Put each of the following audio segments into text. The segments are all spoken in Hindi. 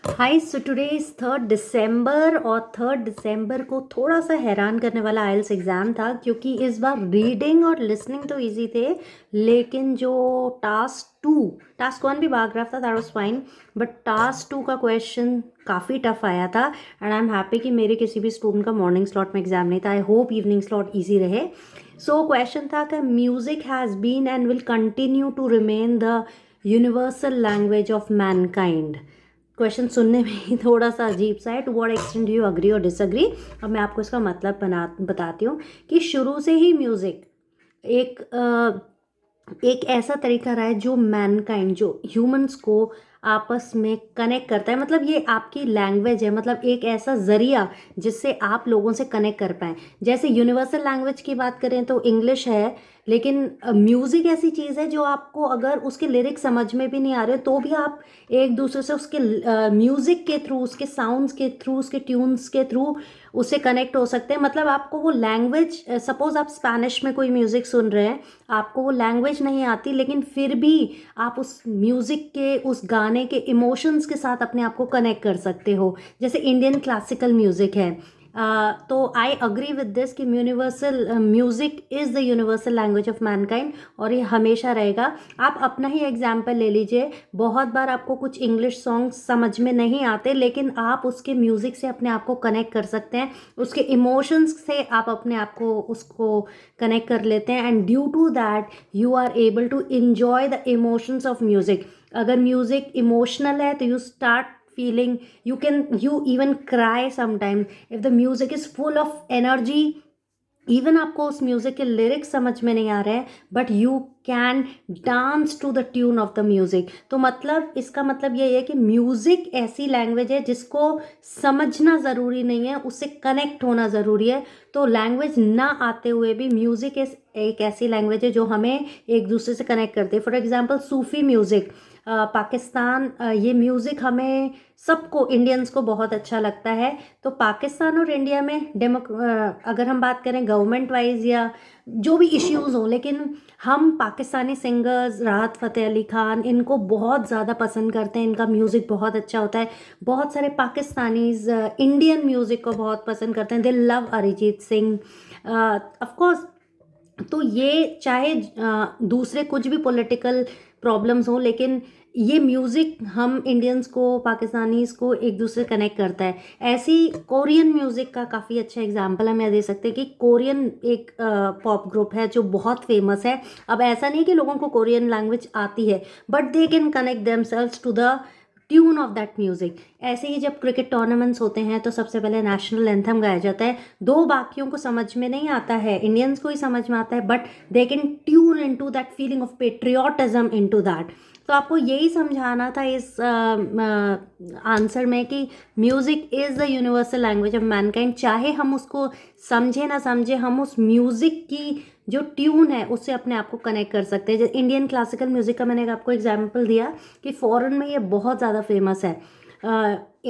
हाय, सो टुडे इज़ 3 दिसंबर और 3 दिसंबर को थोड़ा सा हैरान करने वाला आइल्स एग्ज़ाम था, क्योंकि इस बार रीडिंग और लिसनिंग तो इजी थे, लेकिन जो टास्क 1 भी भाग रहा था, that was fine, but task 2 का क्वेश्चन काफ़ी टफ आया था। एंड आई एम हैप्पी कि मेरे किसी भी स्टूडेंट का मॉर्निंग स्लॉट में एग्जाम नहीं था। I hope evening slot easy रहे। सो क्वेश्चन था कि music has been and will continue to remain the universal language of mankind. Question सुनने में ही थोड़ा सा अजीब सा है। To what extent do you agree और डिसअग्री। अब मैं आपको इसका मतलब बताती हूँ कि शुरू से ही म्यूज़िक एक एक ऐसा तरीका रहा है जो मैनकाइंड, जो ह्यूमंस को आपस में कनेक्ट करता है। मतलब ये आपकी लैंग्वेज है, मतलब एक ऐसा ज़रिया जिससे आप लोगों से कनेक्ट कर पाएँ। जैसे यूनिवर्सल लैंग्वेज की बात करें तो इंग्लिश है, लेकिन म्यूज़िक ऐसी चीज़ है जो आपको अगर उसके लिरिक्स समझ में भी नहीं आ रहे तो भी आप एक दूसरे से उसके म्यूज़िक के थ्रू, उसके साउंड्स के थ्रू, उसके ट्यून्स के थ्रू उससे कनेक्ट हो सकते हैं। मतलब आपको वो लैंग्वेज, सपोज़ आप स्पेनिश में कोई म्यूज़िक सुन रहे हैं, आपको वो लैंग्वेज नहीं आती, लेकिन फिर भी आप उस म्यूज़िक के, उस गाने के इमोशंस के साथ अपने आप को कनेक्ट कर सकते हो। जैसे इंडियन क्लासिकल म्यूज़िक है। तो आई अग्री विद दिस कि universal music is the universal language of Mankind, और ये हमेशा रहेगा। आप अपना ही एग्जाम्पल ले लीजिए। बहुत बार आपको कुछ इंग्लिश सॉन्ग्स समझ में नहीं आते, लेकिन आप उसके म्यूज़िक से अपने आप को कनेक्ट कर सकते हैं, उसके इमोशंस से आप अपने आप को उसको कनेक्ट कर लेते हैं, and due to that you are able to enjoy the emotions of music. अगर म्यूज़िक इमोशनल है तो you start feeling, you even cry sometimes if the music is full of energy। Even आपको उस म्यूज़िक के लिरिक्स समझ में नहीं आ रहे हैं, but you can dance to the tune of the music. तो मतलब इसका मतलब ये है कि म्यूज़िक ऐसी लैंग्वेज है जिसको समझना ज़रूरी नहीं है, उससे कनेक्ट होना ज़रूरी है। तो लैंग्वेज ना आते हुए भी म्यूज़िक एक ऐसी लैंग्वेज है जो हमें एक दूसरे से कनेक्ट करती है। For example Sufi music, Pakistan, ये म्यूज़िक हमें सबको, इंडियंस को बहुत अच्छा लगता है। तो पाकिस्तान और इंडिया में अगर हम बात करें गवर्नमेंट वाइज या जो भी इश्यूज़ हों, लेकिन हम पाकिस्तानी सिंगर्स, राहत फ़तेह अली खान, इनको बहुत ज़्यादा पसंद करते हैं। इनका म्यूज़िक बहुत अच्छा होता है। बहुत सारे पाकिस्तानीज़ इंडियन म्यूज़िक को बहुत पसंद करते हैं। दे love Arijit Singh, of course. तो ये चाहे दूसरे कुछ भी पॉलिटिकल प्रॉब्लम्स हों, लेकिन ये म्यूज़िक हम इंडियंस को, पाकिस्तानीज़ को एक दूसरे कनेक्ट करता है। ऐसी कोरियन म्यूज़िक का काफ़ी अच्छा एग्जांपल हम यह दे सकते हैं कि कोरियन एक पॉप ग्रुप है जो बहुत फेमस है। अब ऐसा नहीं कि लोगों को कोरियन लैंग्वेज आती है, but they can connect themselves to the tune of that music. ऐसे ही जब क्रिकेट टूर्नामेंट्स होते हैं तो सबसे पहले नेशनल एंथम गाया जाता है। दो बाकियों को समझ में नहीं आता है, इंडियंस को ही समझ में आता है, but they can tune into that feeling of patriotism into that. तो आपको यही समझाना था इस आंसर में कि music is the universal language of Mankind. चाहे हम उसको समझे ना समझे, हम उस म्यूज़िक की जो ट्यून है उससे अपने आप को कनेक्ट कर सकते हैं। जैसे इंडियन क्लासिकल म्यूज़िक का मैंने आपको एग्जांपल दिया कि फ़ॉरेन में ये बहुत ज़्यादा फेमस है।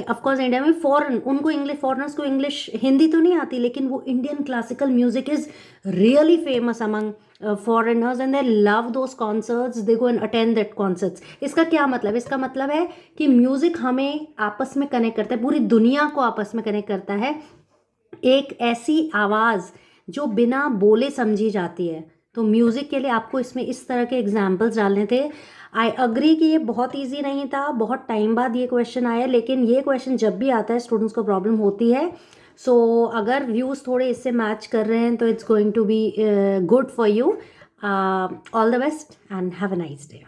ऑफकोर्स इंडिया में फॉरेनर्स को इंग्लिश, हिंदी तो नहीं आती, लेकिन वो Indian classical music is really famous among foreigners and they love those concerts, they go and attend that concerts। इसका क्या मतलब? इसका मतलब है कि म्यूज़िक हमें आपस में कनेक्ट करता है, पूरी दुनिया को आपस में कनेक्ट करता है। एक ऐसी आवाज़ जो बिना बोले समझी जाती है। तो म्यूज़िक के लिए आपको इसमें इस तरह के एग्जाम्पल्स डालने थे। आई अग्री कि ये बहुत ईजी नहीं था, बहुत टाइम बाद ये क्वेश्चन आया, लेकिन ये क्वेश्चन जब भी आता है स्टूडेंट्स को प्रॉब्लम होती है। सो अगर व्यूज़ थोड़े इससे मैच कर रहे हैं तो it's going to be good for you. All the best and have a nice day.